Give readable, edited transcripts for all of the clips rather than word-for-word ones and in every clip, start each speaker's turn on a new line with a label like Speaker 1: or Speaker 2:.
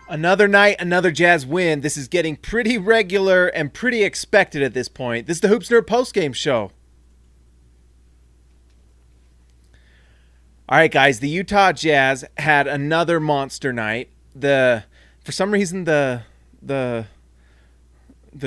Speaker 1: Another night, another Jazz win. This is getting pretty regular and pretty expected at this point. This is the Hoops Nerd postgame show. All right, guys, the Utah Jazz had another monster night. For some reason the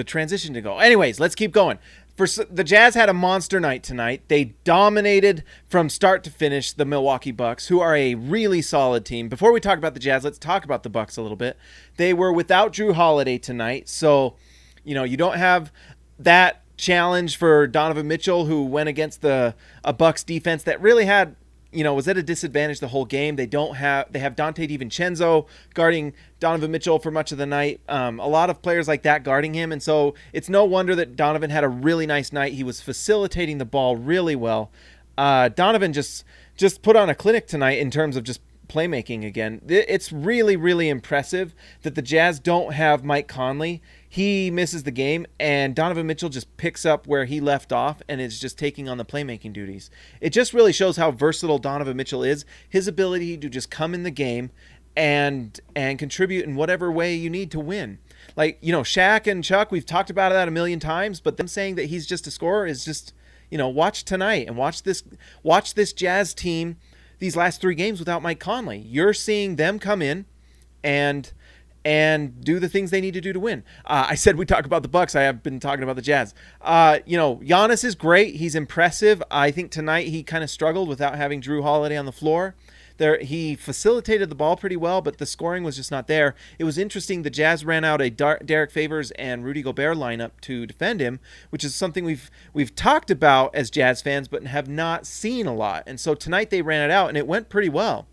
Speaker 1: transition to go. Anyways, let's keep going. The Jazz had a monster night tonight. They dominated from start to finish the Milwaukee Bucks, who are a really solid team. Before we talk about the Jazz, let's talk about the Bucks a little bit. They were without Jrue Holiday tonight, so you don't have that challenge for Donovan Mitchell, who went against a Bucks defense that really had was at a disadvantage the whole game. They have Dante DiVincenzo guarding Donovan Mitchell for much of the night. A lot of players like that guarding him. And so it's no wonder that Donovan had a really nice night. He was facilitating the ball really well. Donovan just put on a clinic tonight in terms of just playmaking again. It's really, really impressive that the Jazz don't have Mike Conley. He misses the game, and Donovan Mitchell just picks up where he left off and is just taking on the playmaking duties. It just really shows how versatile Donovan Mitchell is, his ability to just come in the game and contribute in whatever way you need to win. Like, Shaq and Chuck, we've talked about that a million times, but them saying that he's just a scorer is just, watch tonight and watch this Jazz team these last 3 games without Mike Conley. You're seeing them come in and do the things they need to do to win. I said we talk about the Bucks. I have been talking about the Jazz. Giannis is great. He's impressive. I think tonight he kind of struggled without having Jrue Holiday on the floor. He facilitated the ball pretty well, but the scoring was just not there. It was interesting. The Jazz ran out a Derek Favors and Rudy Gobert lineup to defend him, which is something we've talked about as Jazz fans, but have not seen a lot. And so tonight they ran it out, and it went pretty well.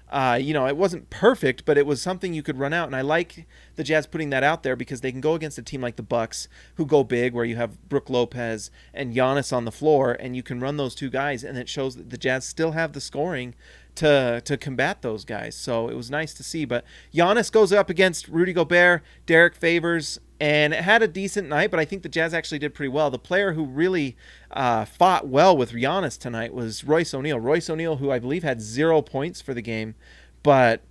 Speaker 1: It wasn't perfect, but it was something you could run out. And I like the Jazz putting that out there because they can go against a team like the Bucks who go big, where you have Brook Lopez and Giannis on the floor, and you can run those 2 guys, and it shows that the Jazz still have the scoring to combat those guys. So it was nice to see. But Giannis goes up against Rudy Gobert, Derek Favors, and it had a decent night, but I think the Jazz actually did pretty well. The player who really fought well with Giannis tonight was Royce O'Neal. Royce O'Neal, who I believe had 0 points for the game, but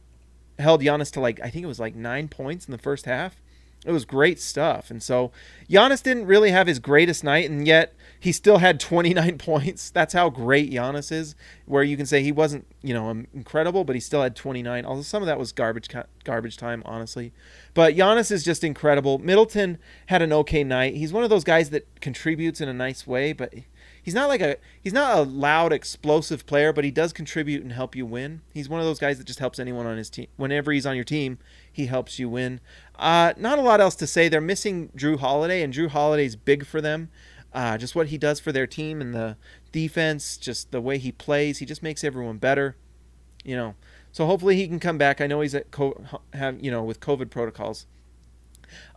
Speaker 1: held Giannis to I think it was 9 points in the first half. It was great stuff. And so Giannis didn't really have his greatest night, and yet he still had 29 points. That's how great Giannis is, where you can say he wasn't, incredible, but he still had 29. Although some of that was garbage time, honestly. But Giannis is just incredible. Middleton had an okay night. He's one of those guys that contributes in a nice way, but he's not a loud, explosive player, but he does contribute and help you win. He's one of those guys that just helps anyone on his team. Whenever he's on your team, he helps you win. Not a lot else to say. They're missing Jrue Holiday, and Jrue Holiday's big for them. Just what he does for their team and the defense, just the way he plays, he just makes everyone better. So hopefully he can come back. I know he's with COVID protocols.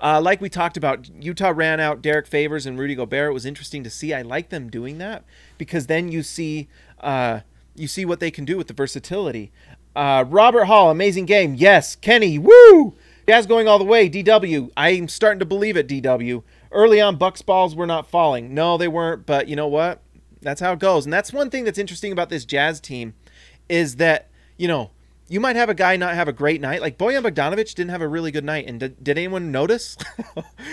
Speaker 1: Like we talked about, Utah ran out Derek Favors and Rudy Gobert. It was interesting to see. I like them doing that because then you see what they can do with the versatility. Robert Hall, amazing game. Yes, Kenny, woo! Jazz going all the way. DW, I'm starting to believe it, DW. Early on, Bucks balls were not falling. No, they weren't, but you know what? That's how it goes. And that's one thing that's interesting about this Jazz team is that, you might have a guy not have a great night. Like Bojan Bogdanovic didn't have a really good night. And did anyone notice?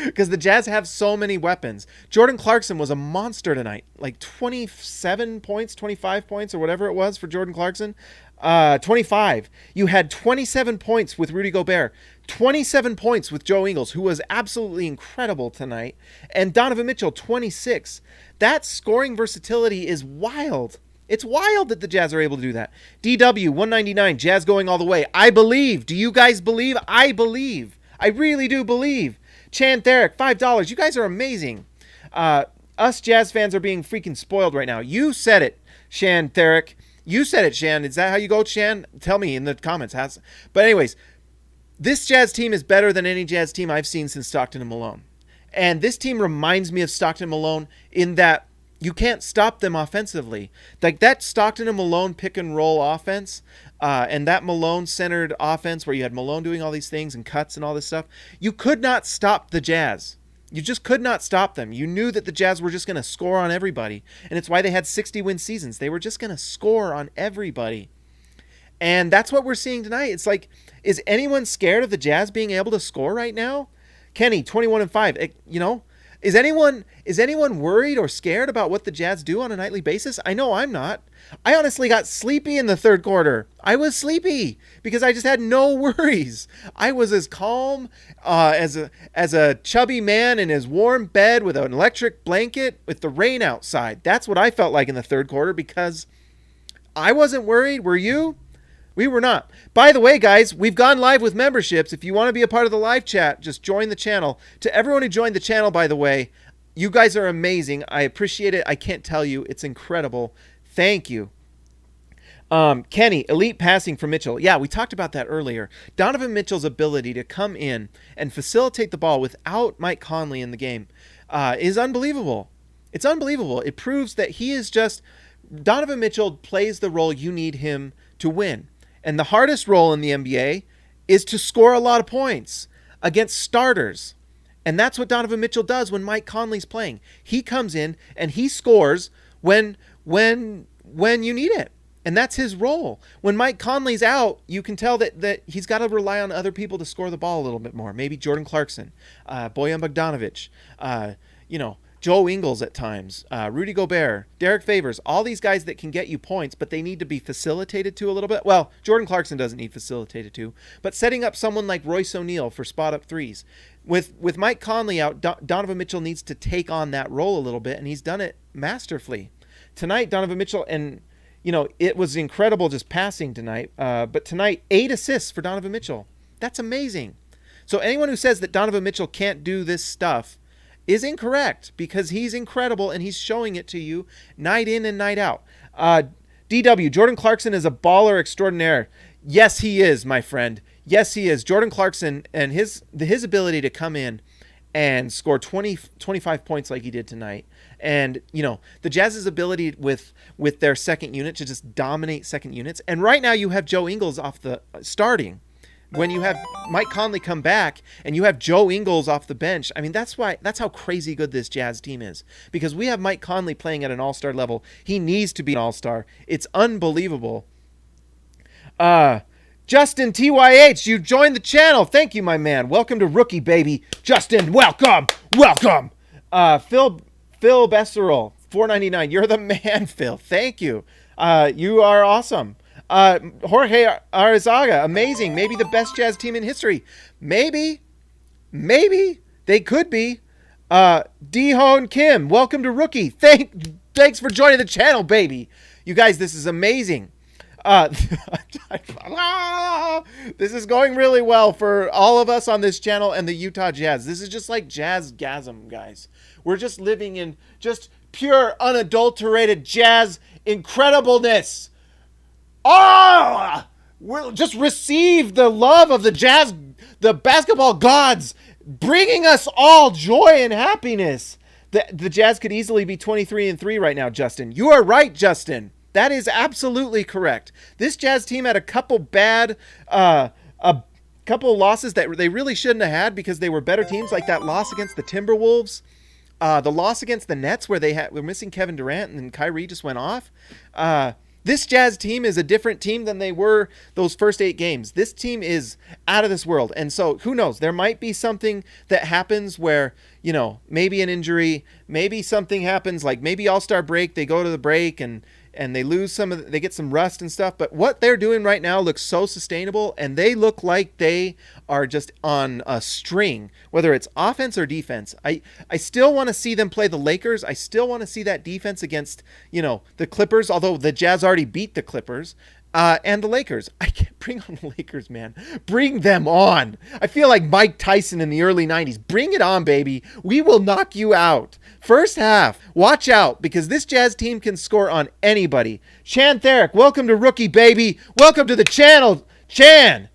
Speaker 1: Because the Jazz have so many weapons. Jordan Clarkson was a monster tonight. 27 points, 25 points, or whatever it was for Jordan Clarkson. 25. You had 27 points with Rudy Gobert. 27 points with Joe Ingles, who was absolutely incredible tonight. And Donovan Mitchell, 26. That scoring versatility is wild. It's wild that the Jazz are able to do that. DW, 199, Jazz going all the way. I believe. Do you guys believe? I believe. I really do believe. Chan Therick, $5. You guys are amazing. Us Jazz fans are being freaking spoiled right now. You said it, Shan Therick. You said it, Shan. Is that how you go, Shan? Tell me in the comments. But anyways, this Jazz team is better than any Jazz team I've seen since Stockton and Malone. And this team reminds me of Stockton and Malone in that you can't stop them offensively. Like that Stockton and Malone pick and roll offense and that Malone centered offense where you had Malone doing all these things and cuts and all this stuff. You could not stop the Jazz. You just could not stop them. You knew that the Jazz were just going to score on everybody. And it's why they had 60-win seasons. They were just going to score on everybody. And that's what we're seeing tonight. It's like, is anyone scared of the Jazz being able to score right now? Kenny, 21-5. Is anyone worried or scared about what the Jazz do on a nightly basis? I know I'm not. I honestly got sleepy in the third quarter. I was sleepy because I just had no worries. I was as calm as a chubby man in his warm bed with an electric blanket with the rain outside. That's what I felt like in the third quarter because I wasn't worried. Were you? We were not. By the way, guys, we've gone live with memberships. If you want to be a part of the live chat, just join the channel. To everyone who joined the channel, by the way, you guys are amazing. I appreciate it. I can't tell you. It's incredible. Thank you. Kenny, elite passing for Mitchell. Yeah, we talked about that earlier. Donovan Mitchell's ability to come in and facilitate the ball without Mike Conley in the game is unbelievable. It's unbelievable. It proves that he is just... Donovan Mitchell plays the role you need him to win. And the hardest role in the NBA is to score a lot of points against starters. And that's what Donovan Mitchell does when Mike Conley's playing. He comes in and he scores when you need it. And that's his role. When Mike Conley's out, you can tell that he's got to rely on other people to score the ball a little bit more. Maybe Jordan Clarkson, Bojan Bogdanovic, Joe Ingles at times, Rudy Gobert, Derek Favors, all these guys that can get you points, but they need to be facilitated to a little bit. Well, Jordan Clarkson doesn't need facilitated to, but setting up someone like Royce O'Neal for spot-up threes. With Mike Conley out, Donovan Mitchell needs to take on that role a little bit, and he's done it masterfully. Tonight, Donovan Mitchell, and it was incredible just passing tonight, but tonight, 8 assists for Donovan Mitchell. That's amazing. So anyone who says that Donovan Mitchell can't do this stuff is incorrect because he's incredible and he's showing it to you night in and night out. DW, Jordan Clarkson is a baller extraordinaire. Yes, he is, my friend. Yes, he is. Jordan Clarkson and his ability to come in and score 25 points like he did tonight. And, the Jazz's ability with their second unit to just dominate second units. And right now you have Joe Ingles off the starting. When you have Mike Conley come back and you have Joe Ingles off the bench, I mean, that's how crazy good this Jazz team is. Because we have Mike Conley playing at an all-star level. He needs to be an all-star. It's unbelievable. Justin TYH, you joined the channel. Thank you, my man. Welcome to Rookie, baby. Justin, welcome. Welcome. Phil Besserol, $4.99. You're the man, Phil. Thank you. You are awesome. Jorge Arizaga, amazing. Maybe the best Jazz team in history. Maybe they could be. Dihon Kim, welcome to Rookie. Thanks for joining the channel, baby. You guys, this is amazing. This is going really well for all of us on this channel and the Utah Jazz. This is just like Jazzgasm, guys. We're just living in just pure, unadulterated Jazz incredibleness. We'll just receive the love of the Jazz, the basketball gods, bringing us all joy and happiness. The Jazz could easily be 23-3 right now, Justin. You are right, Justin. That is absolutely correct. This Jazz team had a couple bad, a couple losses that they really shouldn't have had because they were better teams, like that loss against the Timberwolves, the loss against the Nets where were missing Kevin Durant and then Kyrie just went off. This Jazz team is a different team than they were those first 8 games. This team is out of this world. And so who knows? There might be something that happens where, maybe an injury, maybe something happens like maybe All-Star break, they go to the break and they lose they get some rust and stuff. But what they're doing right now looks so sustainable and they look like they are just on a string, whether it's offense or defense. I still want to see them play the Lakers. I still want to see that defense against, the Clippers, although the Jazz already beat the Clippers. And the Lakers. I can't bring on the Lakers, man. Bring them on. I feel like Mike Tyson in the early 90s. Bring it on, baby. We will knock you out. First half, watch out because this Jazz team can score on anybody. Chan Therick, welcome to Rookie, baby. Welcome to the channel, Chan.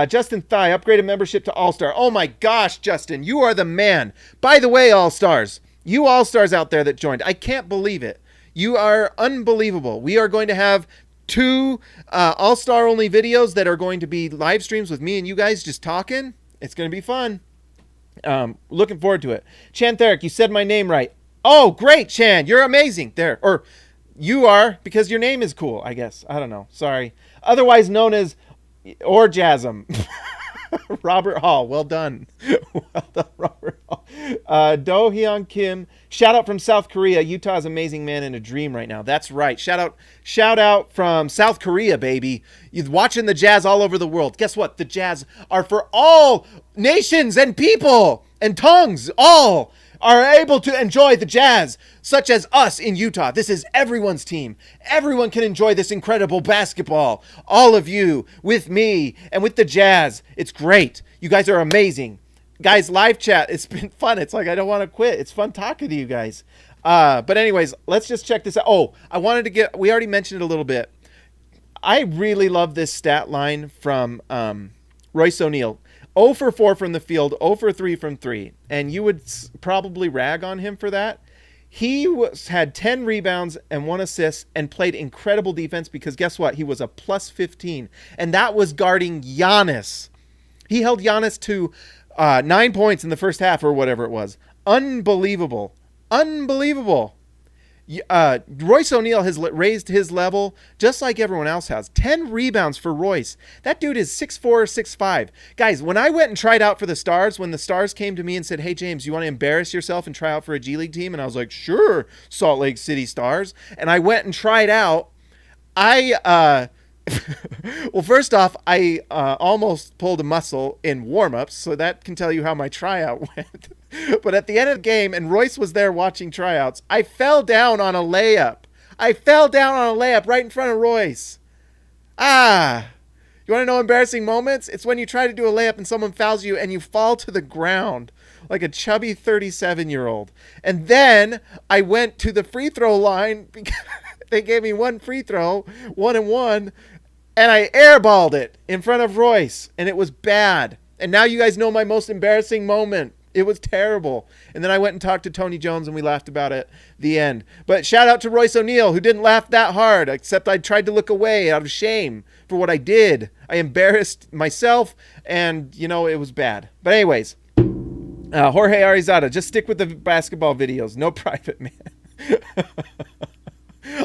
Speaker 1: Justin Thigh, upgraded membership to All-Star. Oh my gosh, Justin, you are the man. By the way, All-Stars, you All-Stars out there that joined, I can't believe it. You are unbelievable. We are going to have 2 All-Star only videos that are going to be live streams with me and you guys just talking. It's going to be fun. Looking forward to it. Chan Therick, you said my name right. Oh, great, Chan. You're amazing. There. Or you are because your name is cool, I guess. I don't know. Sorry. otherwise known as Orgasm. Robert Hall, well done. Well done, Robert Hall. Do Hyun Kim, shout out from South Korea. Utah's amazing man in a dream right now. That's right. Shout out from South Korea, baby. You're watching the Jazz all over the world. Guess what? The Jazz are for all nations and people and tongues. All are able to enjoy the Jazz, such as us in Utah. This is everyone's team. Everyone can enjoy this incredible basketball. All of you, with me, and with the Jazz. It's great. You guys are amazing. Guys, live chat, it's been fun. It's like I don't want to quit. It's fun talking to you guys. But anyways, let's just check this out. Oh, we already mentioned it a little bit. I really love this stat line from Royce O'Neal. 0 for 4 from the field, 0 for 3 from 3. And you would probably rag on him for that. He had 10 rebounds and 1 assist and played incredible defense because guess what? He was a plus 15. And that was guarding Giannis. He held Giannis to 9 points in the first half or whatever it was. Unbelievable. Unbelievable. Royce O'Neal has raised his level just like everyone else has. 10 rebounds for Royce. That dude is 6'4", 6'5". Guys, when I went and tried out for the Stars, when the Stars came to me and said, hey, James, you want to embarrass yourself and try out for a G League team? And I was like, sure, Salt Lake City Stars. And I went and tried out. Well, first off, I almost pulled a muscle in warm-ups, so that can tell you how my tryout went. But at the end of the game, and Royce was there watching tryouts, I fell down on a layup. Right in front of Royce. You want to know embarrassing moments? It's when you try to do a layup and someone fouls you and you fall to the ground like a chubby 37-year-old. And then I went to the free throw line because they gave me one free throw, 1-and-1, and I airballed it in front of Royce, and it was bad. And now you guys know my most embarrassing moment. It was terrible. And then I went and talked to Tony Jones, and we laughed about it the end. But shout out to Royce O'Neal, who didn't laugh that hard, except I tried to look away out of shame for what I did. I embarrassed myself, and, it was bad. But anyways, Jorge Arizada, just stick with the basketball videos. No private, man.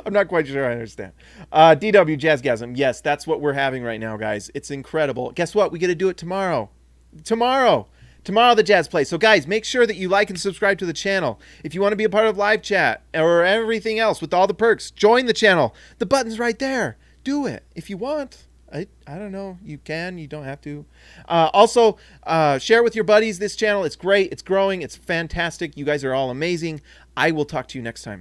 Speaker 1: I'm not quite sure I understand. DW Jazzgasm. Yes, that's what we're having right now, guys. It's incredible. Guess what? We get to do it tomorrow. Tomorrow the Jazz play. So guys, make sure that you like and subscribe to the channel. If you want to be a part of live chat or everything else with all the perks, join the channel. The button's right there. Do it if you want. I don't know. You can. You don't have to. Also, share with your buddies this channel. It's great. It's growing. It's fantastic. You guys are all amazing. I will talk to you next time.